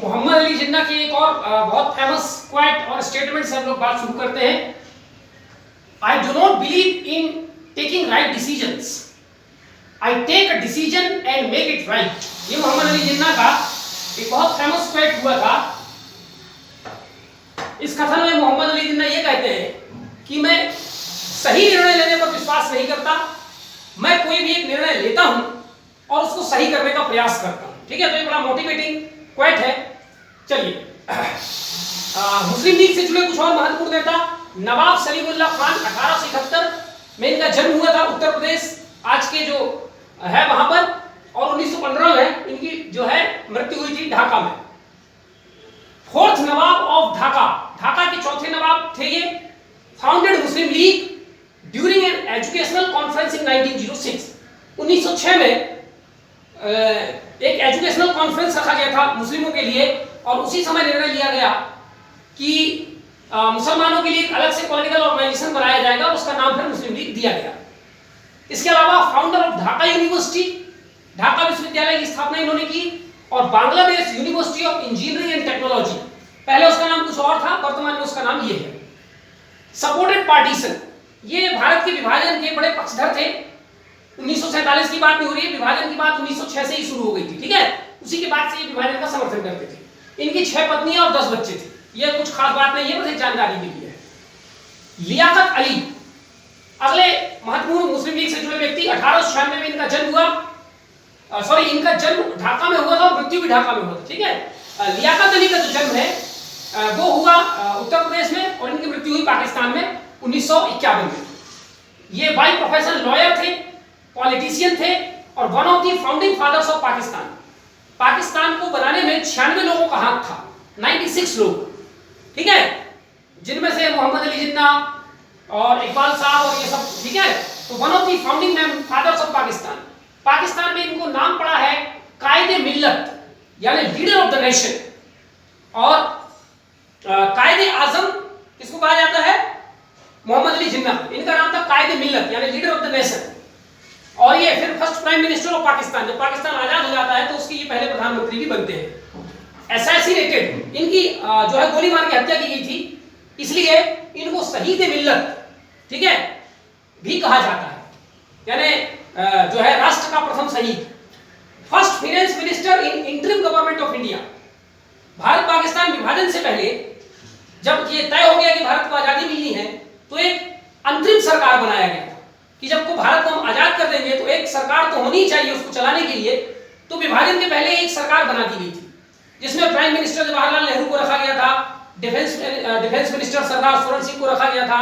मोहम्मद अली जिन्ना की एक और बहुत फेमस क्वाइट और स्टेटमेंट से हम लोग बात शुरू करते हैं। I do not believe in taking right decisions, I take a decision and make it right. ये मोहम्मद अली जिन्ना का एक बहुत फेमस क्वाइट हुआ था। इस कथन में मोहम्मद अली जिन्ना ये कहते हैं कि मैं सही निर्णय लेने पर विश्वास नहीं करता, मैं कोई भी एक निर्णय लेता हूं और उसको सही करने का प्रयास करता हूं। ठीक है, तो ये बड़ा मोटिवेटिंग क्वाइट है। चलिए, मुस्लिम लीग से जुड़े कुछ और महत्वपूर्ण नेता। नवाब सलीमुल्लाह खान 1871 में इनका जन्म हुआ था, उत्तर प्रदेश आज के जो है वहां पर, और 1915 में इनकी जो है मृत्यु हुई थी ढाका में। Fourth Nawab of Dhaka, Dhaka के चौथे नवाब थे ये। Founded Muslim league during an educational conference in 1906। 1906 में एक एजुकेशनल कॉन्फ्रेंस रखा गया था मुस्लिमों के लिए, और उसी समय निर्णय लिया गया कि मुसलमानों के लिए एक अलग से पॉलिटिकल ऑर्गेनाइजेशन बनाया जाएगा और उसका नाम फिर मुस्लिम लीग दिया गया। इसके अलावा founder of Dhaka university, Dhaka विश्वविद्यालय की स्थापना इन्होंने की, और Bangladesh university of engineering and technology, पहले उसका नाम कुछ और था, वर्तमान में उसका नाम ये है। सपोर्टेड पार्टीशन, ये भारत के विभाजन के बड़े पक्षधर थे। 1947 की बात नहीं हो रही है, विभाजन की बात 1906 से ही शुरू हो गई थी। ठीक है, उसी के बाद से ये विभाजन का समर्थन करते थे। इनकी 6 पत्नियां और 10 बच्चे थे। ये कुछ खास बात नहीं है, बस एक जानकारी के लिए है। लियाकत अली अगले महत्वपूर्ण मुस्लिम लीग से जुड़े व्यक्ति। 1896 में इनका जन्म हुआ, सॉरी इनका जन्म ढाका में हुआ था और मृत्यु भी ढाका में हुआ था। ठीक है, लियाकत अली का जो जन्म है वो हुआ उत्तर प्रदेश में, और इनकी मृत्यु हुई पाकिस्तान में 1951 में। ये बाय प्रोफेशन लॉयर थे, पॉलिटिशियन थे, और one of the founding fathers of Pakistan. Pakistan को बनाने में 96 लोगों का हाथ था, 96 लोग। ठीक है, जिनमें से मोहम्मद अली जिन्ना और इकबाल साहब और ये सब। ठीक है, तो one of the founding fathers of Pakistan. Pakistan में इनको नाम पड़ा है कायदे मिल्लत, यानी लीडर ऑफ द नेशन। और कायदे आजम किसको कहा जाता है? मोहम्मद अली जिन्ना, इनका नाम था कायदे मिल्लत, यानी लीडर ऑफ द नेशन। और ये फिर first prime minister of Pakistan. जब पाकिस्तान आजाद हो जाता है तो उसके ये पहले प्रधानमंत्री भी बनते हैं। असैसिनेटेड, इनकी जो है गोली मार के हत्या की गई थी, इसलिए इनको शहीद मिल्लत, ठीक है, भी कहा जाता है, यानी जो है राष्ट्र का प्रथम शहीद। First finance minister in interim government of India. Bharat Pakistan विभाजन से पहले जब ये तय हो गया कि भारत को आजादी मिलनी है, तो एक अंतरिम सरकार बनाया गया कि जब को भारत को हम आजाद कर देंगे तो एक सरकार तो होनी चाहिए उसको चलाने के लिए। तो विभाजन के पहले एक सरकार बना दी गई थी, जिसमें प्राइम मिनिस्टर जवाहरलाल नेहरू को रखा गया था, डिफेंस मिनिस्टर सरदार स्वरण सिंह को रखा गया था,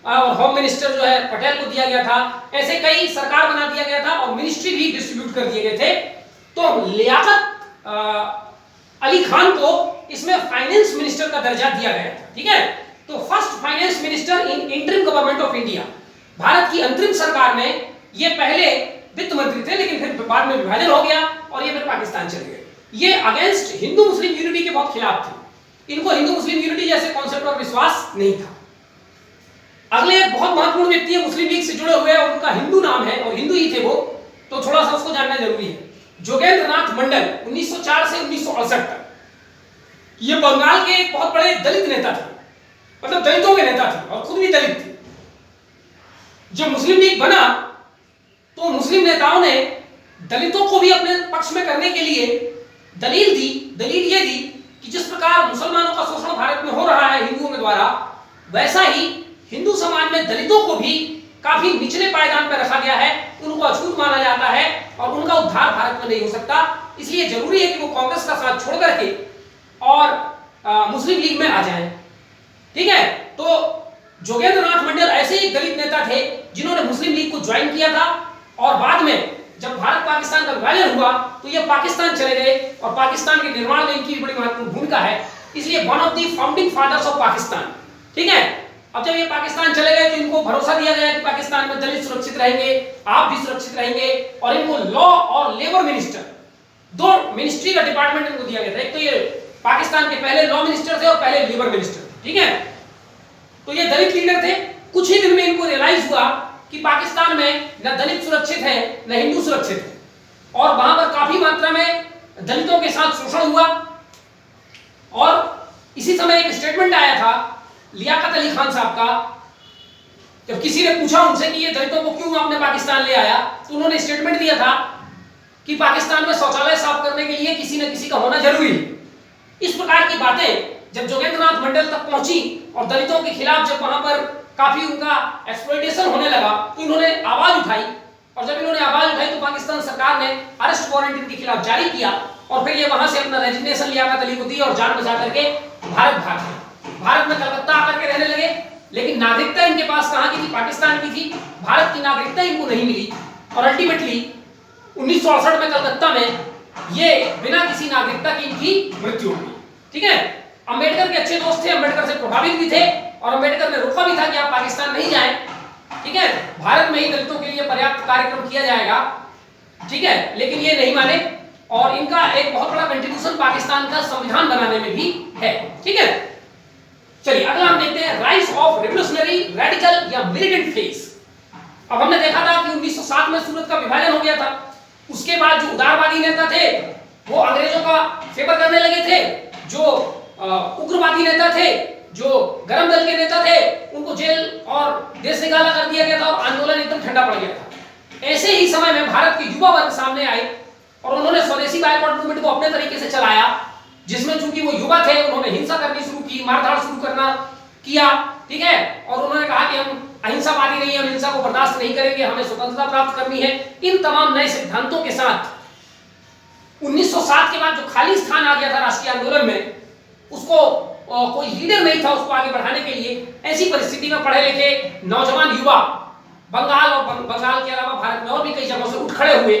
और होम मिनिस्टर जो है पटेल को दिया गया था। ऐसे कई सरकार बना दिया गया था और मिनिस्ट्री भी डिस्ट्रीब्यूट कर दिए गए थे। तो लियाकत अली खान को इसमें फाइनेंस मिनिस्टर का दर्जा दिया गया था। ठीक है, तो first finance minister in interim government of India. Bharat की अंतरिम सरकार में ये पहले वित्त मंत्री थे, लेकिन फिर बाद में विभाजन हो गया और ये फिर पाकिस्तान चले गए। ये अगेंस्ट हिंदू मुस्लिम यूनिटी के बहुत खिलाफ थे। इनको हिंदू मुस्लिम यूनिटी जैसे कॉन्सेप्ट और विश्वास नहीं था। अगले एक बहुत महत्वपूर्ण व्यक्ति है मुस्लिम लीग से जुड़े हुए, उनका हिंदू नाम है और हिंदू ही थे वो, तो थोड़ा सा उसको जानना जरूरी है। जोगेंद्र नाथ मंडल, 1904 से 1968 तक ये बंगाल के एक बहुत बड़े दलित नेता थे, मतलब दलितों के नेता थे और खुद भी दलित थे। जब मुस्लिम लीग बना तो मुस्लिम नेताओं ने दलितों को भी अपने पक्ष में करने के लिए दलील दी। दलील ये दी कि जिस प्रकार मुसलमानों का शोषण भारत में हो रहा है हिंदुओं के द्वारा, वैसा ही हिंदू समाज में दलितों को भी काफी निचले पायदान पर रखा गया है, उनको अछूत माना जाता है और उनका उद्धार भारत में नहीं हो सकता। इसलिए जरूरी है कि वो कांग्रेस का साथ छोड़ करके और मुस्लिम लीग में आ जाएं। ठीक है, तो जोगेंद्र नाथ मंडल ऐसे ही दलित नेता थे जिन्होंने मुस्लिम लीग को ज्वाइन किया था, और बाद में जब भारत पाकिस्तान का विभाजन हुआ तो ये पाकिस्तान चले गए और पाकिस्तान के निर्माण में इनकी बड़ी महत्वपूर्ण भूमिका है। इसलिए one of the founding fathers of Pakistan. ठीक है, अब जब ये पाकिस्तान चले गए तो इनको भरोसा दिया गया कि पाकिस्तान में दलित सुरक्षित रहेंगे, आप भी सुरक्षित रहेंगे, और इनको लॉ और लेबर मिनिस्टर, 2 मिनिस्ट्री का डिपार्टमेंट इनको दिया गया था। एक तो ये पाकिस्तान के पहले लॉ मिनिस्टर थे और पहले लेबर मिनिस्टर थे। ठीक है, तो ये दलित लीडर थे। कुछ ही दिन में इनको रियलाइज हुआ कि पाकिस्तान में न दलित सुरक्षित है न हिंदू सुरक्षित है, और वहां पर काफी मात्रा में दलितों के साथ शोषण हुआ। और इसी समय एक स्टेटमेंट आया था लियाकत अली खान साहब का, जब किसी ने पूछा उनसे कि ये दलितों को क्यों आपने पाकिस्तान ले आया, तो उन्होंने स्टेटमेंट दिया था कि पाकिस्तान में शौचालय साफ करने के लिए किसी न किसी का होना जरूरी है। इस प्रकार की बातें जब जोगेंद्रनाथ मंडल तक पहुंची और दलितों के खिलाफ जब वहां पर काफी उनका एक्सप्लॉइटेशन होने लगा, तो इन्होंने आवाज उठाई, और जब इन्होंने आवाज उठाई तो पाकिस्तान सरकार ने अरेस्ट वारंट इनके खिलाफ जारी किया, और फिर ये वहां से अपना रेजिग्नेशन लियाकत अली को दी और जान बचा करके भारत भाग गए। भारत में कलकत्ता आकर के रहने लगे, लेकिन नागरिकता इनके पास कहां की थी? पाकिस्तान की थी। भारत की नागरिकता इनको नहीं मिली, और अल्टीमेटली 1968 में कलकत्ता में ये बिना किसी नागरिकता की इनकी मृत्यु हुई। ठीक है, अंबेडकर के अच्छे दोस्त थे, अंबेडकर से प्रभावित भी थे, और अंबेडकर ने रोका भी था कि आप पाकिस्तान नहीं जाएं। ठीक है, भारत में ही दलितों के लिए पर्याप्त कार्यक्रम किया जाएगा। ठीक है, लेकिन ये नहीं माने, और इनका एक बहुत बड़ा कंट्रीब्यूशन पाकिस्तान का संविधान बनाने में भी है। ठीक है, चलिए अगला हम देखते हैं राइज ऑफ रिवोल्यूशनरी रेडिकल या मिलिटेंट फेज। अब हमने देखा था कि 1907 में सूरत का विभाजन हो गया था। उसके बाद जो उदारवादी नेता थे वो अंग्रेजों का फेवर करने लगे थे, जो उग्रवादी नेता थे, जो गरम दल के नेता थे, उनको जेल और देश निकाला कर दिया गया था, और आंदोलन एकदम ठंडा पड़ गया था। ऐसे ही समय में भारत के युवा वर्ग सामने आए और उन्होंने स्वदेशी बायकॉट मूवमेंट को अपने तरीके से चलाया, जिसमें चूंकि वो युवा थे उन्होंने हिंसा करनी शुरू की, मारधाड़ शुरू करना किया। ठीक है, और उन्होंने कहा कि हम अहिंसावादी नहीं, हम हिंसा को बर्दाश्त नहीं करेंगे, हमें स्वतंत्रता प्राप्त करनी है। इन तमाम नए सिद्धांतों के साथ 1907 के बाद जो खाली स्थान आ गया था राष्ट्रीय आंदोलन में, उसको कोई लीडर नहीं था उसको आगे बढ़ाने के लिए। ऐसी परिस्थिति में पढ़े लिखे नौजवान युवा बंगाल और बंगाल के अलावा भारत में और भी कई जगहों से उठ खड़े हुए,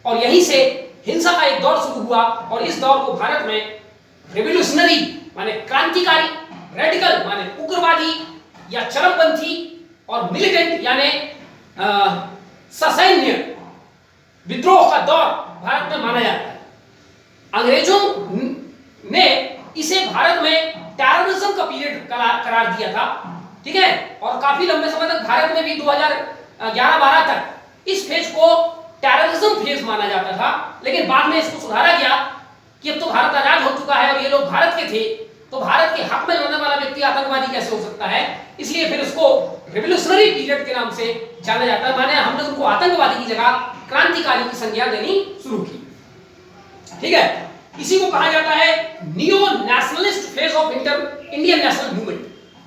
और यहीं से हिंसा का एक दौर शुरू हुआ, और इस दौर को भारत में रेवोल्यूशनरी माने क्रांतिकारी, रेडिकल माने उग्रवादी या चरमपंथी, और मिलिटेंट यानी ससैन्य विद्रोह का दौर भारत में माना जाता है। अंग्रेजों ने इसे भारत में टेररिज्म का पीरियड करार दिया था। ठीक है, और काफी लंबे समय तक भारत में भी 2011-12 तक इस फेज को टेररिज्म फेज माना जाता था, लेकिन बाद में इसको सुधारा गया कि अब तो भारत आजाद हो चुका है और ये लोग भारत के थे, तो भारत के हक में लड़ने वाला व्यक्ति आतंकवादी कैसे हो सकता है, इसलिए फिर उसको रिवोल्यूशनरी पीरियड के नाम से जाना जाता है। माने हमने उनको आतंकवादी की जगह क्रांतिकारी की संज्ञा देनी शुरू की। ठीक है, इसी को कहा जाता है neo nationalist phase of Indian national movement,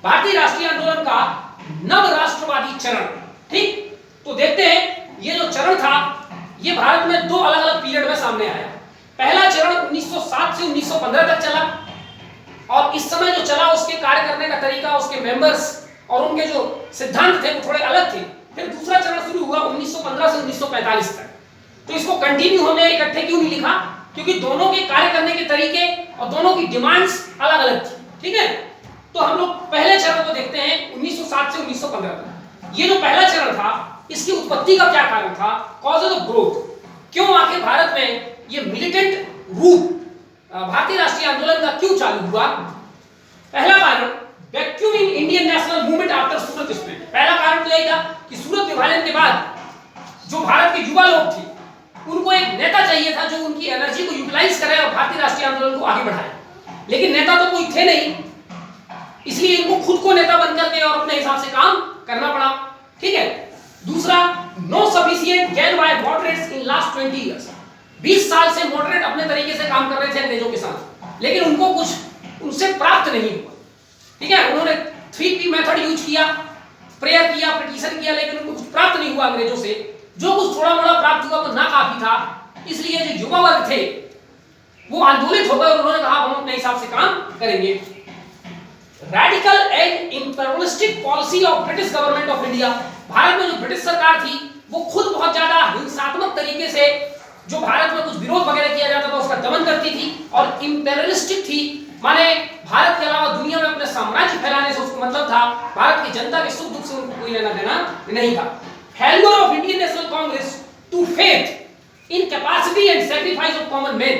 भारतीय राष्ट्रीय आंदोलन का नव राष्ट्रवादी चरण। ठीक, तो देखते हैं ये जो चरण था ये भारत में दो अलग अलग पीरियड में सामने आया। पहला चरण 1907 से 1915 तक चला, और इस समय जो चला उसके कार्य करने का तरीका, उसके मेंबर्स और उनके जो सिद्धांत थे वो थोड़े अलग थे। फिर दूसरा चरण शुरू हुआ 1915 से 1945 तक। तो इसको कंटिन्यू हमने इकट्ठे क्यों नहीं लिखा, क्योंकि दोनों के कार्य करने के तरीके और दोनों की डिमांड्स अलग अलग थी। ठीक है, तो हम लोग पहले चरण को देखते हैं 1907 से 1915 तक। ये जो पहला चरण था इसकी उत्पत्ति का क्या कारण था, कॉजेज ऑफ ग्रोथ, क्यों आखिर भारत में ये मिलिटेंट रूप भारतीय राष्ट्रीय आंदोलन का क्यों चालू हुआ। पहला कारण vacuum in Indian national movement after Surat split. पहला कारण तो यही था कि सूरत विभाजन के बाद जो भारत के युवा लोग थे उनको एक नेता चाहिए था जो उनकी एनर्जी को यूटिलाइज करे और भारतीय राष्ट्रीय आंदोलन को आगे बढ़ाए, लेकिन नेता तो कोई थे नहीं, इसलिए इनको खुद को नेता बनकर के और अपने हिसाब से काम करना पड़ा। ठीक है, दूसरा no sufficient gain by moderates in last 20 years. 20 साल से मॉडरेट अपने तरीके से काम कर रहे थे अंग्रेजों के साथ, लेकिन उनको कुछ उनसे प्राप्त नहीं हुआ। ठीक है, उन्होंने 3P मेथड यूज किया, प्रेयर किया, पिटीशन किया, लेकिन उनको कुछ प्राप्त नहीं हुआ अंग्रेजों से। जो कुछ थोड़ा मोड़ा प्राप्त हुआ तो ना काफी था, इसलिए जो युवा वर्ग थे वो आंदोलित हो गए और उन्होंने कहा हम अपने हिसाब से काम करेंगे। Radical and imperialistic policy of British government of India. Bharat में जो ब्रिटिश सरकार थी वो खुद बहुत ज्यादा हिंसात्मक तरीके से जो भारत में कुछ विरोध वगैरह किया जाता था उसका दमन करती थी, और इंपीरियलिस्टिक थी, माने भारत के अलावा दुनिया में अपने साम्राज्य फैलाने से उसको मतलब था, भारत की जनता के सुख दुख से उनको कोई लेना देना नहीं था। Failure of Indian National Congress to faith in capacity and sacrifice of common man.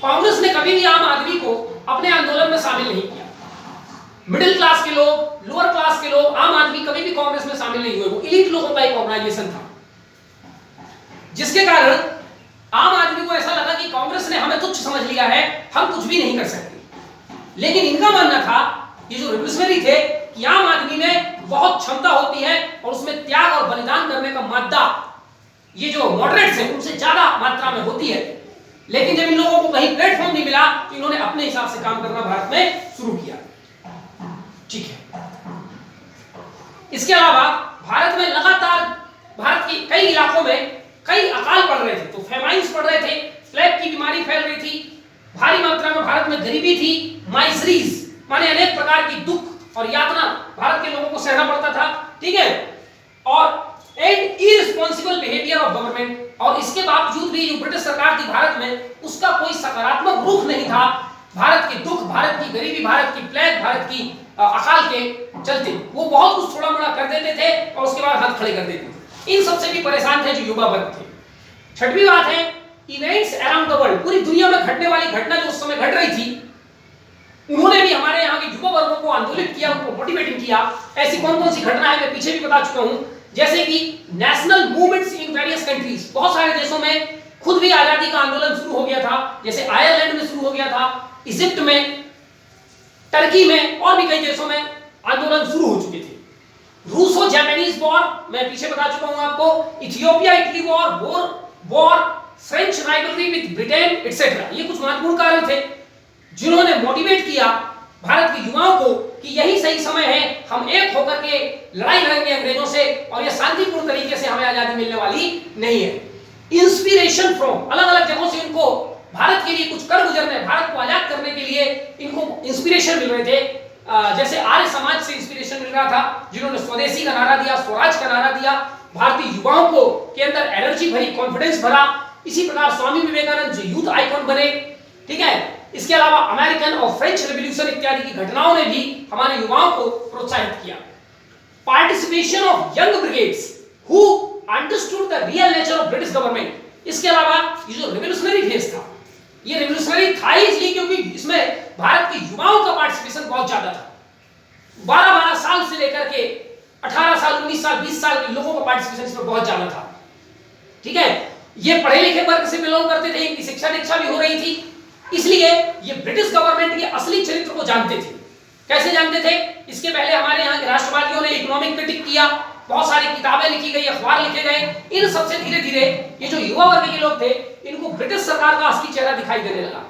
Congress ने कभी भी आम आदमी को अपने आंदोलन में शामिल नहीं किया। मिडिल क्लास के लोग, लोअर क्लास के लोग, आम आदमी कभी भी कांग्रेस में शामिल नहीं हुए। वो एलीट लोगों का एक ऑर्गेनाइजेशन था, जिसके कारण आम आदमी को ऐसा लगा कि कांग्रेस ने हमें तुच्छ समझ लिया है, हम कुछ भी नहीं कर सकते। लेकिन इनका मानना था, ये जो रिवोल्यूशनरी थे, कि आम आदमी में बहुत क्षमता होती है और उसमें त्याग और बलिदान करने का मादा ये जो मॉडरेट्स हैं उनसे ज्यादा मात्रा में होती है। लेकिन जब इन लोगों को कहीं प्लेटफॉर्म नहीं मिला तो इन्होंने अपने हिसाब से काम करना भारत में शुरू किया। ठीक है, इसके अलावा भारत में लगातार भारत के कई इलाकों में कई अकाल पड़ रहे थे, तो फेमाइन्स पड़ रहे थे, प्लेग की बीमारी फैल रही थी, भारी मात्रा में भारत में गरीबी थी, माइजरीज माने अनेक प्रकार की दुख और यातना भारत के लोगों को सहना पड़ता था। ठीक है, और and irresponsible behaviour of government, और इसके बावजूद भी जो ब्रिटिश सरकार थी भारत में उसका कोई सकारात्मक रुख नहीं था। भारत के दुख, भारत की गरीबी, भारत की प्लेग, भारत की अकाल के चलते वो बहुत कुछ थोड़ा मोड़ा कर देते थे और उसके बाद हाथ खड़े कर देते थे। इन सबसे भी परेशान थे जो युवा वर्ग थे। छठवीं बात है इवेंट्स अराउंड द वर्ल्ड, पूरी दुनिया में घटने वाली घटना जो उस समय घट रही थी, उन्होंने भी हमारे यहाँ के युवा वर्गों को आंदोलित किया, उनको मोटिवेटिंग किया। ऐसी कौन कौन सी घटना है मैं पीछे भी बता चुका हूं, जैसे कि national movements in various countries, बहुत सारे देशों में खुद भी आजादी का आंदोलन शुरू हो गया था, जैसे आयरलैंड में शुरू हो गया था, इजिप्ट में, टर्की में और भी कई देशों में आंदोलन शुरू हो चुके थे। रूसो जापानीज वॉर मैं पीछे बता चुका हूं आपको, Ethiopia Italy war, French rivalry with Britain etcetera, ये कुछ महत्वपूर्ण कारण थे जिन्होंने मोटिवेट किया भारत के युवाओं को कि यही सही समय है, हम एक होकर के लड़ाई लड़ेंगे अंग्रेजों से और ये शांतिपूर्ण तरीके से हमें आजादी मिलने वाली नहीं है। इंस्पिरेशन फ्रॉम, अलग अलग जगहों से इनको भारत के लिए कुछ कर गुजरने, भारत को आजाद करने के लिए इनको इंस्पिरेशन मिल रहे थे। जैसे आर्य समाज से इंस्पिरेशन मिल रहा था, जिन्होंने स्वदेशी का नारा दिया, स्वराज का नारा दिया, भारतीय युवाओं को के अंदर एनर्जी भरी, कॉन्फिडेंस भरा। इसी प्रकार स्वामी विवेकानंद जो यूथ आइकॉन बने। ठीक है, इसके अलावा अमेरिकन और फ्रेंच रेवोल्यूशन इत्यादि की घटनाओं ने भी हमारे युवाओं को प्रोत्साहित किया। Participation of young brigades who understood the real nature of British government, इसके अलावा ये जो रेवोल्यूशनरी फेज था, ये रेवोल्यूशनरी था इसलिए क्योंकि इसमें भारत के युवाओं का पार्टिसिपेशन बहुत ज्यादा था। 12-12 साल से लेकर के 18 साल, 19 साल, 20 साल के लोगों का पार्टिसिपेशन इसमें बहुत ज्यादा था। ठीक है, ये पढ़े लिखे वर्ग से बिलोंग करते थे, इनकी शिक्षा दीक्षा भी हो रही थी, इसलिए ये ब्रिटिश गवर्नमेंट के असली चरित्र को जानते थे। कैसे जानते थे? इसके पहले हमारे यहाँ के राष्ट्रवादियों ने इकोनॉमिक क्रिटिक किया, बहुत सारी किताबें लिखी गई, अखबार लिखे गए। इन सबसे धीरे धीरे ये जो युवा वर्ग के लोग थे, इनको ब्रिटिश सरकार का असली चेहरा दिखाई देने लगा।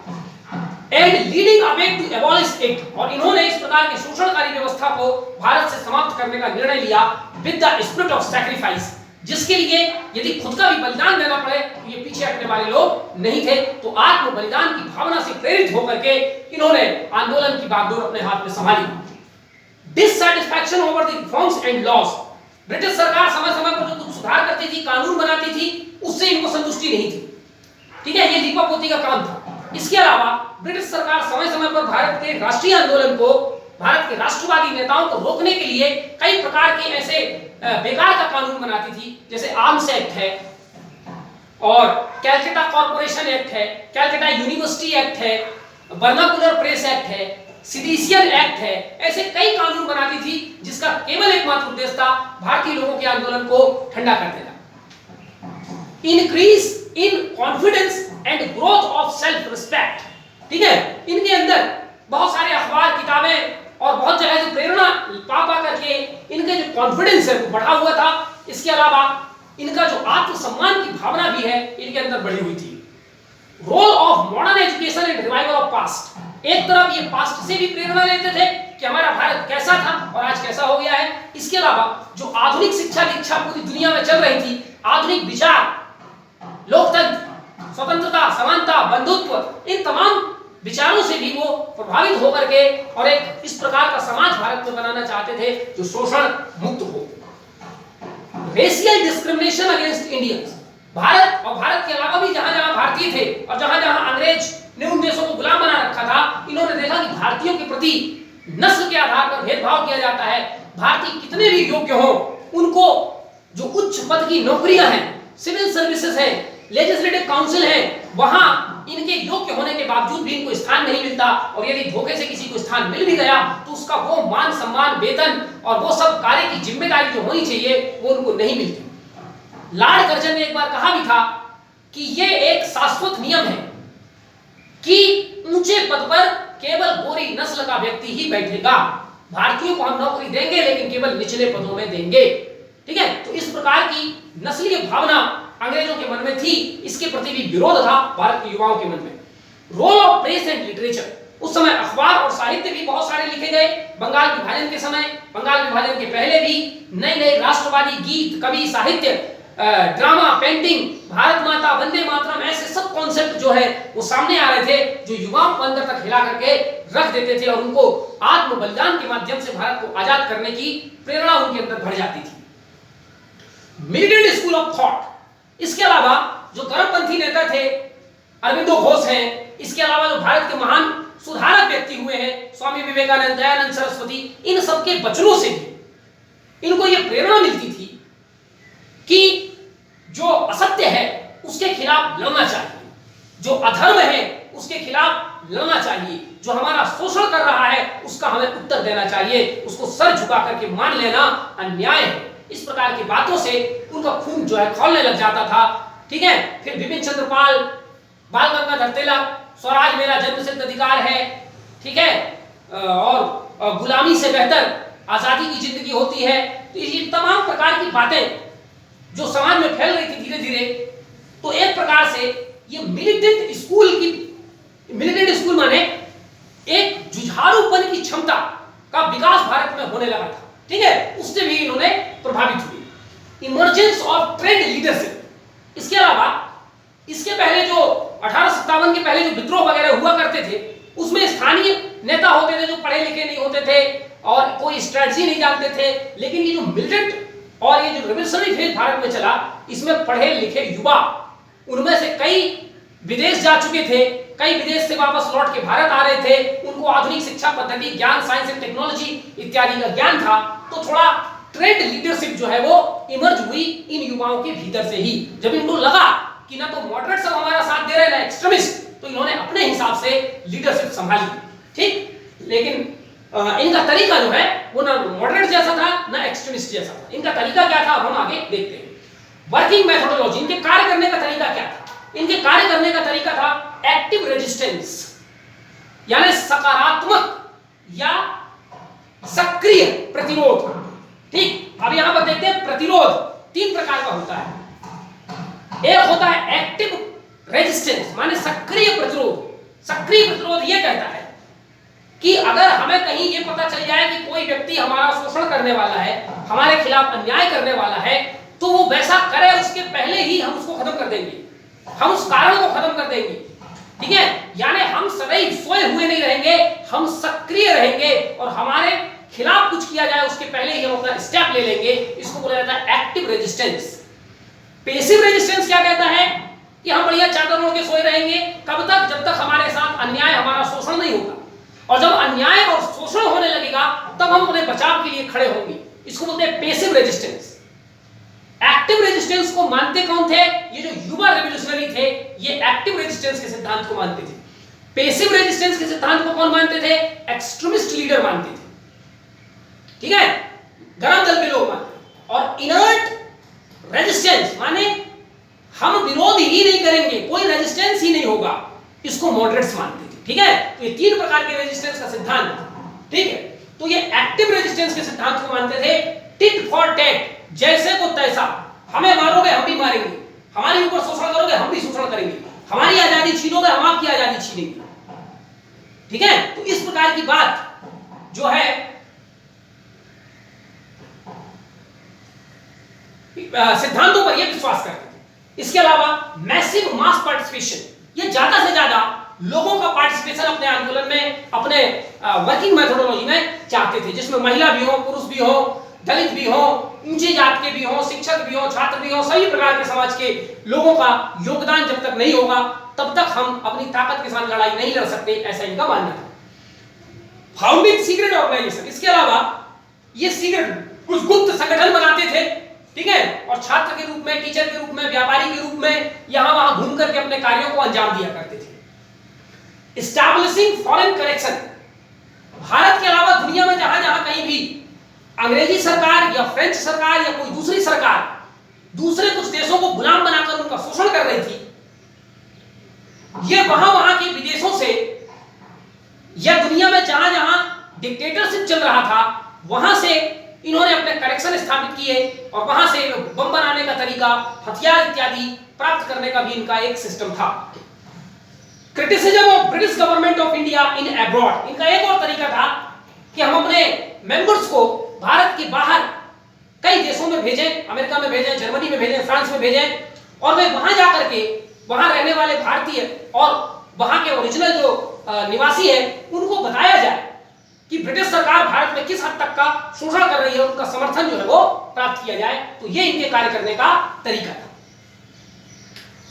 And leading away to abolish it, और इन्होंने इस प्रकार की शोषणकारी व्यवस्था को भारत से समाप्त करने का निर्णय लिया with the spirit of sacrifice, जिसके लिए यदि खुद का भी बलिदान देना पड़े तो ये पीछे हटने वाले लोग नहीं थे। तो आत्म बलिदान की भावना से प्रेरित होकर के इन्होंने आंदोलन की बागडोर अपने हाथ में संभाली। Dissatisfaction over the reforms and laws, British सरकार समय समय पर जो कुछ सुधार करती थी, कानून बनाती थी, उससे इनको संतुष्टि नहीं थी। ठीक है, ये लीपापोती का काम था। इसके अलावा ब्रिटिश सरकार समय समय पर भारत के राष्ट्रीय आंदोलन को, भारत के राष्ट्रवादी नेताओं को रोकने के लिए कई प्रकार के ऐसे बेकार का कानून बनाती थी, जैसे आर्म्स एक्ट है और कैलकाटा कॉर्पोरेशन एक्ट है, कैलकाटा यूनिवर्सिटी एक्ट है, वर्नाकुलर प्रेस एक्ट है, सिडिशियन एक्ट है। ऐसे कई कानून बनाती थी जिसका केवल एकमात्र उद्देश्य था भारतीय लोगों के आंदोलन को ठंडा कर देना। Increase in confidence and growth of self respect. ठीक है, इनके अंदर बहुत सारे अखबार, किताबें और बहुत जगह से प्रेरणा पा करके इनके जो कॉन्फिडेंस है वो बढ़ा हुआ था। इसके अलावा इनका जो आत्मसम्मान की भावना भी है इनके अंदर बढ़ी हुई थी। Role of modern education and revival of past, एक तरफ ये पास्ट से भी प्रेरणा लेते थे कि हमारा भारत कैसा था और आज कैसा हो गया है। इसके अलावा जो आधुनिक शिक्षा दीक्षा पूरी दुनिया में चल रही थी, आधुनिक विचार, लोकतंत्र, स्वतंत्रता, समानता, बंधुत्व, इन तमाम विचारों से भी वो प्रभावित होकर के और एक इस प्रकार का समाज भारत में बनाना चाहते थे जो शोषण मुक्त हो। Racial discrimination against Indians, Bharat और भारत के अलावा भी जहां जहां भारतीय थे और जहां जहां अंग्रेज ने उन देशों को गुलाम बना रखा था, इन्होंने देखा कि भारतीयों के प्रति नस्ल के आधार पर भेदभाव किया जाता है। भारतीय कितने भी योग्य हो, उनको जो उच्च पद की नौकरियां हैं, सिविल सर्विसेज है, लेजिस्लेटिव काउंसिल है, वहां इनके योग्य होने के बावजूद भी इनको स्थान नहीं मिलता। और यदि धोखे से किसी को स्थान मिल भी गया तो उसका वो मान सम्मान, वेतन और वो सब कार्य की जिम्मेदारी जो होनी चाहिए वो उनको नहीं मिलती। लॉर्ड कर्जन ने एक बार कहा भी था कि ये एक शाश्वत नियम है कि ऊंचे पद पर केवल गोरी नस्ल का व्यक्ति ही बैठेगा, भारतीयों को हम नौकरी देंगे लेकिन केवल निचले पदों में देंगे। ठीक है, तो इस प्रकार की नस्लीय भावना अंग्रेजों के मन में थी, इसके प्रति भी विरोध था भारत के युवाओं के मन में। Role of press and literature, उस समय अखबार और साहित्य भी बहुत सारे लिखे गए। बंगाल विभाजन के समय, बंगाल विभाजन के पहले भी नए नए राष्ट्रवादी गीत, कवि, साहित्य, ड्रामा, पेंटिंग, भारत माता, वंदे मातरम, ऐसे सब कॉन्सेप्ट जो है वो सामने आ रहे थे, जो युवाओं को अंदर तक हिला करके रख देते थे और उनको आत्म बलिदान के माध्यम से भारत को आजाद करने की प्रेरणा उनके अंदर भर जाती थी। मिलिटेंट स्कूल ऑफ थॉट, इसके अलावा जो गर्मपंथी नेता थे अरविंदो घोष हैं, इसके अलावा जो भारत के महान सुधारक व्यक्ति हुए हैं स्वामी विवेकानंद, दयानंद सरस्वती, इन सबके वचनों से भी इनको यह प्रेरणा मिलती थी कि जो असत्य है उसके खिलाफ लड़ना चाहिए, जो अधर्म है उसके खिलाफ लड़ना चाहिए, जो हमारा शोषण कर रहा है उसका हमें उत्तर देना चाहिए, उसको सर झुका करके मान लेना अन्याय है। इस प्रकार की बातों से उनका खून जो है खौलने लग जाता था। ठीक है, फिर बिपिन चंद्र पाल, बाल गंगाधर तिलक, स्वराज मेरा जन्मसिद्ध अधिकार है, ठीक है, और गुलामी से बेहतर आजादी की जिंदगी होती है, तो ये तमाम प्रकार की बातें जो समाज में फैल रही थी धीरे धीरे, तो एक प्रकार से ये मिलिटेंट स्कूल माने एक जुझारूपन की क्षमता का विकास भारत में होने लगा था। ठीक है, उससे भी इन्होंने प्रभावित हुए। इमर्जेंस ऑफ ट्रेंड लीडरशिप, इसके अलावा इसके पहले जो 1857 के पहले जो विद्रोह वगैरह हुआ करते थे उसमें स्थानीय नेता होते थे जो पढ़े लिखे नहीं होते थे और कोई स्ट्रेटजी नहीं जानते थे, लेकिन ये जो मिलिटेंट और ये जो रिवॉल्यूशनरी फेज भारत में चला, इसमें पढ़े लिखे युवा, उनमें से कई विदेश जा चुके थे, कई विदेश से वापस लौट के भारत आ रहे थे, उनको आधुनिक शिक्षा पद्धति, ज्ञान, साइंस एंड टेक्नोलॉजी इत्यादि का ज्ञान था, तो थोड़ा ट्रेंड लीडरशिप जो है वो इमर्ज हुई इन युवाओं के भीतर से ही। जब इनको लगा कि ना तो मॉडरेट सब हमारा साथ दे रहे हैं ना एक्सट्रीमिस्ट, तो इन्होंने अपने हिसाब से लीडरशिप संभाली। ठीक, लेकिन इनका तरीका जो है वो ना मॉडरेट जैसा था ना एक्सट्रीमिस्ट जैसा था। इनका तरीका क्या था हम आगे देखते हैं। वर्किंग मेथोडोलॉजी, इनके कार्य करने का तरीका क्या था? इनके कार्य करने का तरीका था एक्टिव रेजिस्टेंस, यानी सकारात्मक या सक्रिय प्रतिरोध। ठीक, अब यहां पर देखते हैं प्रतिरोध तीन प्रकार का होता है। एक होता है एक्टिव रेजिस्टेंस, माने सक्रिय प्रतिरोध। सक्रिय प्रतिरोध यह कहता है कि अगर हमें कहीं यह पता चल जाए कि कोई व्यक्ति हमारा शोषण करने वाला है, हमारे खिलाफ अन्याय करने वाला है, तो वो वैसा करे उसके पहले ही हम उसको खत्म कर देंगे, हम उस कारण को खत्म कर देंगे। ठीक है, यानी हम सदैव सोए हुए नहीं रहेंगे, हम सक्रिय रहेंगे और हमारे खिलाफ कुछ किया जाए उसके पहले ही हम अपना स्टेप ले लेंगे। इसको बोला जाता है एक्टिव रेजिस्टेंस। पैसिव रेजिस्टेंस क्या कहता है कि हम बढ़िया चादर ओढ़ के सोए रहेंगे, कब तक? जब तक हमारे साथ अन्याय, हमारा शोषण नहीं होगा, और जब अन्याय और शोषण होने लगेगा तब हम अपने बचाव के लिए खड़े होंगे। इसको बोलते हैं पैसिव रेजिस्टेंस। एक्टिव रेजिस्टेंस को मानते कौन थे? ये जो युवा रेवोल्यूशनरी थे, ये एक्टिव रेजिस्टेंस के सिद्धांत को मानते थे। पैसिव रेजिस्टेंस के सिद्धांत को कौन मानते थे? एक्सट्रीमिस्ट लीडर मानते थे। ठीक है, गरम दल के लोग मानते। और इनर्ट रेजिस्टेंस माने हम विरोध ही नहीं करेंगे, कोई रेजिस्टेंस ही नहीं होगा, इसको मॉडरेट्स मानते थे। ठीक है, तो ये तीन प्रकार के रेजिस्टेंस का सिद्धांत। ठीक है, तो ये एक्टिव रेजिस्टेंस के सिद्धांत को मानते थे। टिट फॉर टैट, जैसे को तैसा, हमें मारोगे हम भी मारेंगे, हमारे ऊपर शोषण करोगे हम भी शोषण करेंगे, हमारी आजादी छीनोगे हम आपकी आजादी छीनेंगे। ठीक है, तो इस प्रकार की बात जो है सिद्धांतों पर यह विश्वास करते थे। इसके अलावा मैसिव मास पार्टिसिपेशन, ये ज्यादा से ज्यादा लोगों का पार्टिसिपेशन अपने आंदोलन में, अपने वर्किंग मेथोडोलॉजी में चाहते थे, जिसमें महिला भी हो, पुरुष भी हो, दलित भी हो, ऊंचे जात के भी हो, शिक्षक भी हो, छात्र भी हो, सभी प्रकार के समाज के लोगों का योगदान जब तक नहीं होगा तब तक हम अपनी ताकत के साथ लड़ाई नहीं लड़ सकते, ऐसा इनका मानना था। फाउंडिंग सीक्रेट ऑर्गेनाइजेशन, इसके अलावा ये सीक्रेट कुछ गुप्त संगठन बनाते थे। ठीक है, और छात्र के रूप में, टीचर के रूप में, व्यापारी के रूप में यहां वहां घूम करके अपने कार्यों को अंजाम दिया करते थे। एस्टैब्लिशिंग फॉरेन करेक्शन, भारत के अलावा दुनिया में जहां जहां कहीं भी अंग्रेजी सरकार या फ्रेंच सरकार या कोई दूसरी सरकार दूसरे कुछ देशों को गुलाम बनाकर उनका शोषण कर रही थी, ये वहां के विदेशों से या दुनिया में जहां जहां डिक्टेटरशिप चल रहा था वहां से इन्होंने अपने करेक्शन स्थापित किए और वहां से बम बनाने का तरीका, हथियार इत्यादि प्राप्त करने का भी इनका एक सिस्टम था। Criticism of British government of India in abroad, इनका एक और तरीका था कि हम अपने मेंबर्स को भारत के बाहर कई देशों में भेजें, अमेरिका में भेजें, जर्मनी में भेजें, फ्रांस में भेजें, और वे वहां जाकर के वहां रहने वाले भारतीय और वहां के ओरिजिनल जो निवासी हैं उनको बताया जाए कि ब्रिटिश सरकार भारत में किस हद तक का शोषण कर रही है, उनका समर्थन जो है वो प्राप्त किया जाए। तो ये इनके कार्य करने का तरीका था।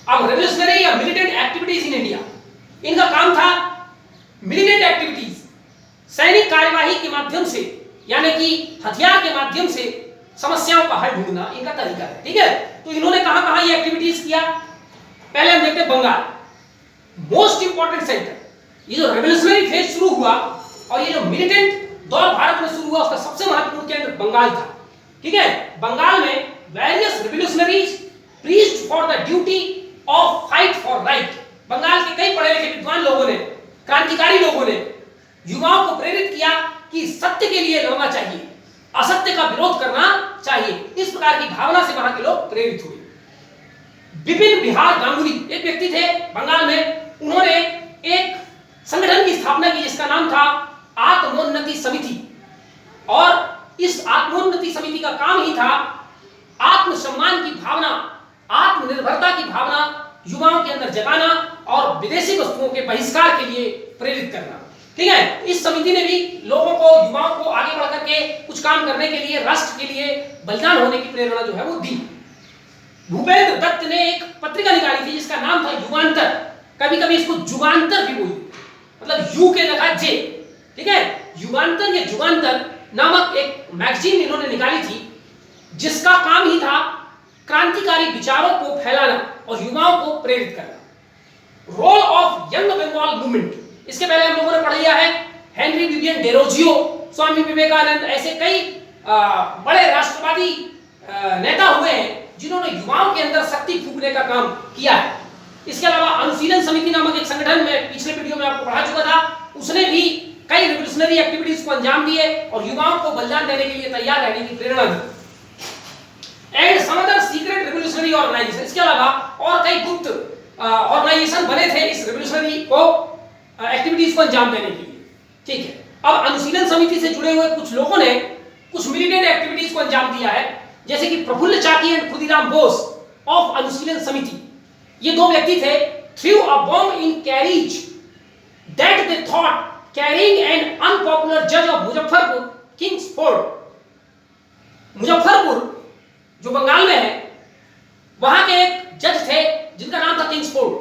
अब रेवोल्यूशनरी या मिलिटेंट एक्टिविटीज इन इंडिया, इनका काम था मिलिटेंट एक्टिविटीज, सैनिक कार्यवाही के माध्यम से यानी कि हथियार के माध्यम से समस्याओं का हल ढूंढना इनका तरीका है। ठीक है, तो इन्होंने कहां कहां ये एक्टिविटीज किया, पहले हम देखते हैं बंगाल, मोस्ट इंपॉर्टेंट सेंटर। ये जो रेवोल्यूशनरी फेज शुरू हुआ और ये जो मिलिटेंट दौर भारत में शुरू हुआ उसका सबसे महत्वपूर्ण केंद्र बंगाल था। ठीक है, बंगाल में various revolutionaries preached for the duty of fight for right. Bengal के कई पढ़े लिखे विद्वान लोगों ने, क्रांतिकारी लोगों ने युवाओं को प्रेरित किया कि सत्य के लिए लड़ना चाहिए, असत्य का विरोध करना चाहिए। इस प्रकार की भावना से वहां के लोग प्रेरित हुए। विपिन बिहार गांगुली एक व्यक्ति थे बंगाल में, उन्होंने एक संगठन की स्थापना की जिसका नाम था आत्मोन्नति समिति, और इस आत्मोन्नति समिति का काम ही था आत्मसम्मान की भावना, आत्मनिर्भरता की भावना युवाओं के अंदर जगाना और विदेशी वस्तुओं के बहिष्कार के लिए प्रेरित करना। ठीक है, इस समिति ने भी लोगों को, युवाओं को आगे बढ़ करके कुछ काम करने के लिए, राष्ट्र के लिए बलिदान होने की प्रेरणा जो है वो दी। भूपेंद्र दत्त ने एक पत्रिका निकाली थी जिसका नाम था युगांतर, कभी कभी इसको जुगांतर भी बोलते, मतलब यू के जगह जे। ठीक है, युगांतर या जुगांतर नामक एक मैगजीन इन्होंने निकाली थी जिसका काम ही था क्रांतिकारी विचारों को फैलाना और युवाओं को प्रेरित करना। Role of young Bengal movement, इसके पहले हम लोगों ने पढ़ लिया है, Henry Vivian Derozio, Swami Vivekananda, ऐसे कई बड़े राष्ट्रवादी नेता हुए हैं जिन्होंने युवाओं के अंदर शक्ति फूंकने का काम किया है। इसके अलावा अनुशीलन समिति नामक एक संगठन में पिछले वीडियो में आपको पढ़ा चुका था, उसने भी कई रिवोल्यूशनरी एक्टिविटीज को अंजाम दिए और युवाओं को बलिदान देने के लिए तैयार रहने की प्रेरणा दी। And some other secret revolutionary organisation, इसके अलावा और कई गुप्त ऑर्गेनाइजेशन बने थे इस रिवोल्यूशनरी को एक्टिविटीज को अंजाम देने के लिए। ठीक है, अब अनुशीलन समिति से जुड़े हुए कुछ लोगों ने कुछ मिलिटेंट एक्टिविटीज को अंजाम दिया है, जैसे कि प्रफुल्ल चाकी एंड खुदीराम बोस ऑफ अनुशीलन समिति। ये दो व्यक्ति थे, threw a bomb in carriage that they thought carrying an unpopular जज ऑफ मुजफ्फरपुर किंग्सफोर्ड। मुजफ्फरपुर जो बंगाल में है, वहां के एक जज थे जिनका नाम था किंग्सफोर्ड।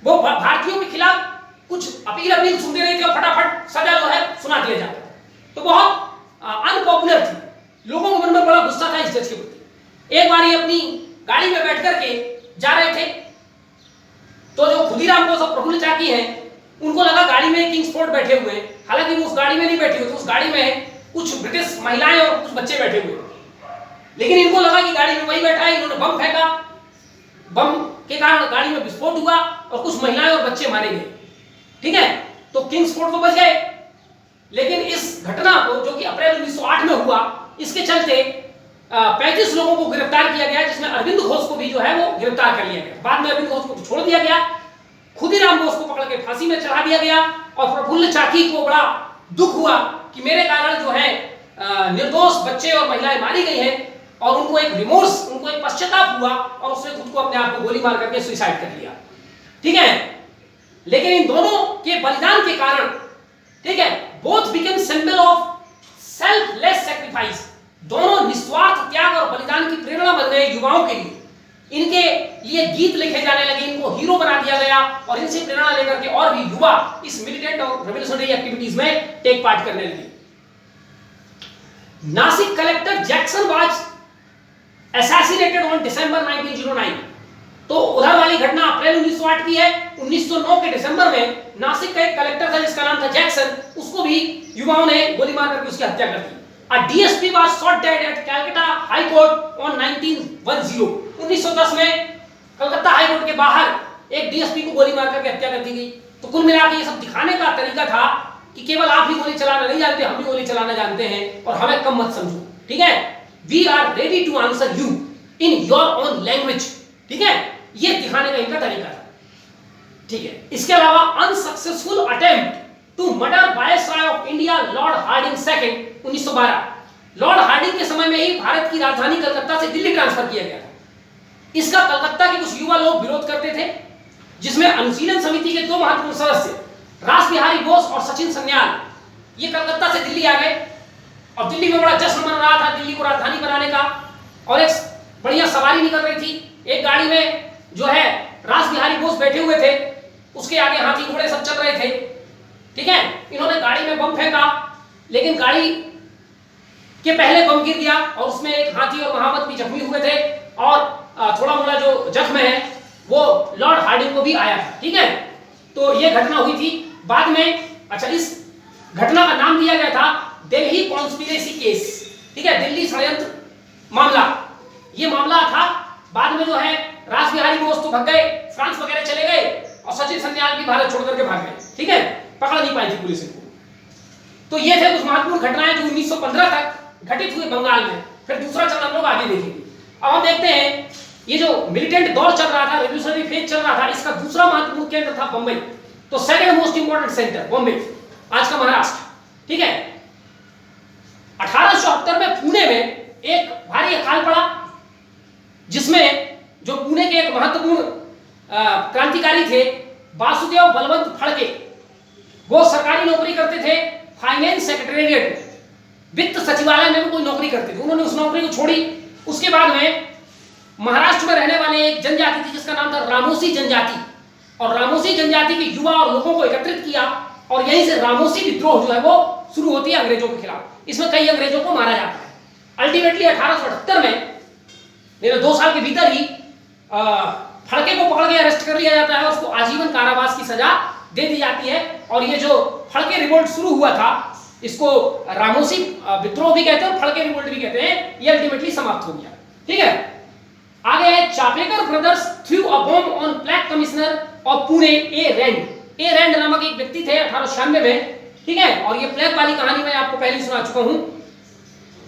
वो भारतीयों के खिलाफ कुछ अपील सुनते नहीं थे और फटाफट सजा जो है सुना दिया जाता। तो बहुत अनपॉपुलर थी, लोगों के मन में बड़ा गुस्सा था इस जज के प्रति। एक बार ये अपनी गाड़ी में बैठ करके जा रहे थे, तो जो खुदीराम बोस और प्रफुल्ल चाकी हैं उनको लगा गाड़ी में किंग्सफोर्ड बैठे हुए हैं, हालांकि वो उस गाड़ी में नहीं बैठे हुए थे, उस गाड़ी में कुछ ब्रिटिश महिलाएं और कुछ बच्चे बैठे हुए, लेकिन इनको लगा कि गाड़ी में वही बैठा है। इन्होंने बम फेंका, बम के कारण गाड़ी में विस्फोट हुआ और कुछ महिलाएं और बच्चे मारे गए। ठीक है, तो किंग्सफोर्ड तो बच गए, लेकिन इस घटना को जो कि अप्रैल 1908 में हुआ, इसके चलते 35 लोगों को गिरफ्तार किया गया, जिसमें अरविंद घोष को भी जो है वो गिरफ्तार कर लिया गया। बाद में अरविंद घोष को छोड़ दिया गया, खुदीराम बोस को पकड़ के फांसी में चढ़ा दिया गया और प्रफुल्ल चाकी को बड़ा दुख हुआ कि मेरे कारण जो है निर्दोष बच्चे और महिलाएं मारी गई हैं, और उनको एक रिमोर्स, उनको एक पश्चाताप हुआ और उसने खुद को अपने आप को गोली मार करके सुसाइड कर लिया। ठीक है, लेकिन इन दोनों के बलिदान के कारण, ठीक है, both became symbol of selfless sacrifice, दोनों निस्वार्थ त्याग और बलिदान की प्रेरणा बन गए युवाओं के लिए। इनके लिए गीत लिखे जाने लगे, इनको हीरो बना दिया गया और इनसे प्रेरणा लेकर के और भी युवा इस मिलिटेंट और रेवोल्यूशनरी एक्टिविटीज में टेक पार्ट करने लगे। Nashik collector Jackson was assassinated on December 1909। तो उधर वाली घटना अप्रैल 1908 की है। 1909 के दिसंबर में नासिक का एक कलेक्टर था जिसका नाम था जैक्सन, उसको भी युवाओं ने गोली मार करके उसकी हत्या कर दी। A DSP was shot dead at Calcutta High Court on 1910। 1910 में कलकत्ता हाई कोर्ट के बाहर एक डीएसपी को गोली मार करके हत्या कर दी गई। तो कुल मिलाकर ये सब दिखाने का तरीका था कि केवल आप ही गोली चलाना नहीं जानते, हम भी गोली चलाना जानते हैं और हमें कम मत समझो, ठीक है। We are ready to answer you in your own language, ठीक है। ये दिखाने का इनका तरीका था, ठीक है। इसके अलावा unsuccessful attempt to murder viceroy of India Lord Hardinge second 1912, Lord Hardinge के समय में ही भारत की राजधानी कलकत्ता से दिल्ली ट्रांसफर किया गया था। इसका कलकत्ता के कुछ युवा लोग विरोध करते थे, जिसमें अनुशीलन समिति के 2 महत्वपूर्ण सदस्य रास बिहारी बोस और सचिन सन्याल, ये कलकत्ता से दिल्ली आ गए और दिल्ली में बड़ा जश्न मन रहा था दिल्ली को राजधानी बनाने का, और एक बढ़िया सवारी निकल रही थी। एक गाड़ी में जो है रास बिहारी बोस बैठे हुए थे, उसके आगे हाथी घोड़े सब चल रहे थे, ठीक है। इन्होंने गाड़ी में बम फेंका, लेकिन गाड़ी के पहले बम गिर गया और उसमें एक हाथी और महावत भी जख्मी हुए थे, और थोड़ा मोड़ा जो जख्म है वो लॉर्ड हार्डिंग को भी आया था, ठीक है। तो ये घटना हुई थी। बाद में अच्छा, इस घटना का नाम दिया गया था दिल्ली कॉन्स्पिरेसी केस, ठीक है, दिल्ली षड्यंत्र मामला। ये मामला था। बाद में जो है रास बिहारी बोस तो भग गए, फ्रांस वगैरह चले गए, और सचिन सन्याल भी भारत छोड़ करके भाग गए, ठीक है, पकड़ नहीं पाई थी पुलिस इनको। तो ये थे कुछ महत्वपूर्ण घटनाएं जो 1915 तक घटित हुए बंगाल में। फिर दूसरा चरण हम लोग आगे देखेंगे। अब हम देखते हैं ये जो मिलिटेंट दौर चल रहा था, रेवोल्यूशनरी फेज चल रहा था, इसका दूसरा महत्वपूर्ण केंद्र था बम्बई। तो second most important centre Bombay, आज का महाराष्ट्र, ठीक है। 1878 में पुणे में एक भारी अकाल पड़ा, जिसमें जो पुणे के एक महत्वपूर्ण क्रांतिकारी थे वासुदेव बलवंत फड़के, वो सरकारी नौकरी करते थे, फाइनेंस सेक्रेटेरिएट, वित्त सचिवालय में भी कोई नौकरी करते थे। उन्होंने उस नौकरी को छोड़ी। उसके बाद में महाराष्ट्र में रहने वाले एक जनजाति थी जिसका नाम था रामोसी जनजाति, और रामोसी जनजाति के युवा और लोगों को एकत्रित किया, और यहीं से रामोसी विद्रोह जो है वो शुरू होती है अंग्रेजों के खिलाफ। इसमें कई अंग्रेजों को मारा जाता है। अल्टीमेटली 1878 में 2 साल के भीतर ही फड़के को पकड़ के अरेस्ट कर लिया जाता है, उसको आजीवन कारावास की सजा दे दी जाती है। और ये जो फड़के रिवोल्ट शुरू हुआ था, इसको रामोसी विद्रोह भी कहते हैं और फड़के रिवोल्ट भी कहते हैं, ये अल्टीमेटली समाप्त हो गया, ठीक है। आगे है Chapekar brothers threw a bomb on black commissioner of Pune A Rand. A Rand नामक एक व्यक्ति थे 1896 में, ठीक है। और ये प्लेग वाली कहानी मैं आपको पहले सुना चुका हूं।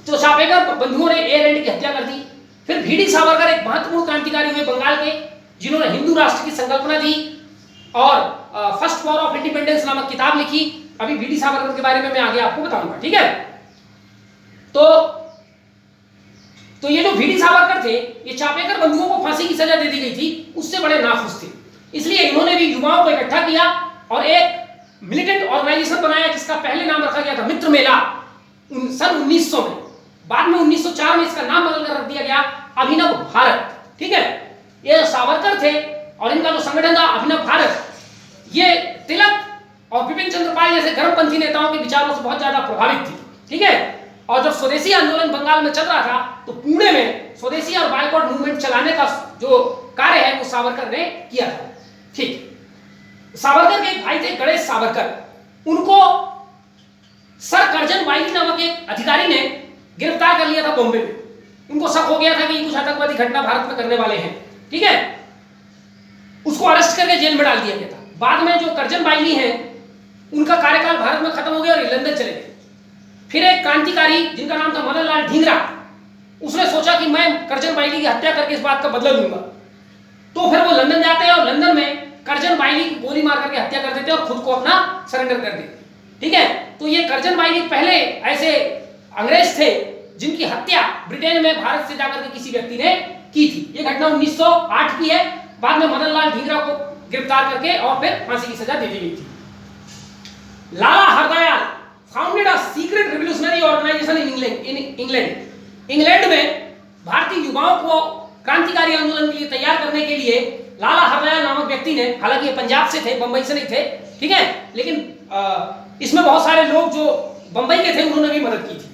तो चापेकर बंधुओं ने ए रैंड की हत्या कर दी। फिर वीडी सावरकर एक महत्वपूर्ण क्रांतिकारी हुए बंगाल के, जिन्होंने हिंदू राष्ट्र की संकल्पना दी और फर्स्ट वॉर ऑफ इंडिपेंडेंस नामक किताब लिखी। अभी वीडी सावरकर के बारे में मैं आगे आपको बताऊंगा, ठीक है। तो ये जो वीडी सावरकर थे, ये चापेकर बंधुओं को फांसी की सजा दे दी गई थी, उससे बड़े नाखुश थे। इसलिए इन्होंने भी युवाओं को इकट्ठा किया और एक मिलिटेंट ऑर्गेनाइजेशन बनाया, जिसका पहले नाम रखा गया था मित्र मेला सन 1900 में। बाद में 1904 में इसका नाम बदलकर रख दिया गया अभिनव भारत, ठीक है। ये सावरकर थे और इनका जो संगठन था अभिनव भारत, ये तिलक और बिपिन चंद्र पाल जैसे गर्मपंथी नेताओं के विचारों से बहुत ज्यादा प्रभावित थी, ठीक है। और जब स्वदेशी आंदोलन बंगाल में चल रहा था, तो पुणे में स्वदेशी और बायकॉट मूवमेंट चलाने का जो कार्य है वो सावरकर ने किया था, ठीक। सावरकर के एक भाई थे गणेश सावरकर, उनको सर कर्जन वाइली नामक एक अधिकारी ने गिरफ्तार कर लिया था बॉम्बे में। उनको शक हो गया था कि कुछ आतंकवादी घटना भारत में करने वाले हैं, ठीक है। उसको अरेस्ट करके जेल में डाल दिया गया था। बाद में जो कर्जन वाइली हैं, उनका कार्यकाल भारत में खत्म हो गया और लंदन चले गए। फिर एक क्रांतिकारी जिनका नाम था मदन लाल ढींगरा, उसने सोचा कि मैं कर्जन वाइली की हत्या करके इस बात का बदला लूंगा। तो फिर वो लंदन जाते हैं और लंदन में कर्जन वाइली की गोली मार करके हत्या कर देते हैं और खुद को अपना सरेंडर कर देते, ठीक है। तो ये कर्जन वाइली पहले ऐसे अंग्रेज थे जिनकी हत्या ब्रिटेन में भारत से जाकर के किसी व्यक्ति ने की थी। ये घटना 1908 की है। बाद में मदन लाल ढींगरा को गिरफ्तार करके और फिर फांसी की सजा दे दी गई थी। Lala Hardayal founded a secret revolutionary organisation in England में भारतीय युवाओं को क्रांतिकारी आंदोलन के लिए तैयार करने के लिए लाला हरदयाल नामक व्यक्ति ने, हालांकि ये पंजाब से थे, बंबई से नहीं थे, ठीक है, लेकिन इसमें बहुत सारे लोग जो बंबई के थे उन्होंने भी मदद की थी।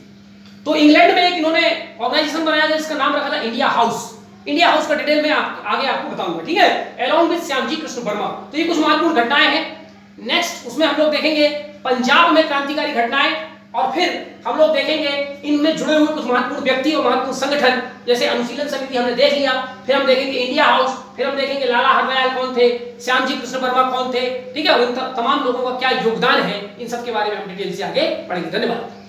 तो इंग्लैंड में एक इन्होंने ऑर्गेनाइजेशन बनाया था जिसका नाम रखा था इंडिया हाउस। इंडिया हाउस का डिटेल में आगे आपको बताऊंगा, ठीक है, अलॉन्ग विद श्यामजी कृष्ण वर्मा। तो ये कुछ महत्वपूर्ण घटनाएं हैं। नेक्स्ट उसमें हम लोग देखेंगे पंजाब में क्रांतिकारी घटनाएं, और फिर हम लोग देखेंगे इनमें जुड़े हुए कुछ महत्वपूर्ण व्यक्ति और महत्वपूर्ण संगठन, जैसे अनुशीलन समिति हमने देख लिया, फिर हम देखेंगे इंडिया हाउस, फिर हम देखेंगे लाला हरदयाल कौन थे, श्यामजी कृष्ण वर्मा कौन थे, ठीक है, और इन तमाम लोगों का क्या योगदान है, इन सब के बारे में हम डिटेल से आगे पढ़ेंगे। धन्यवाद।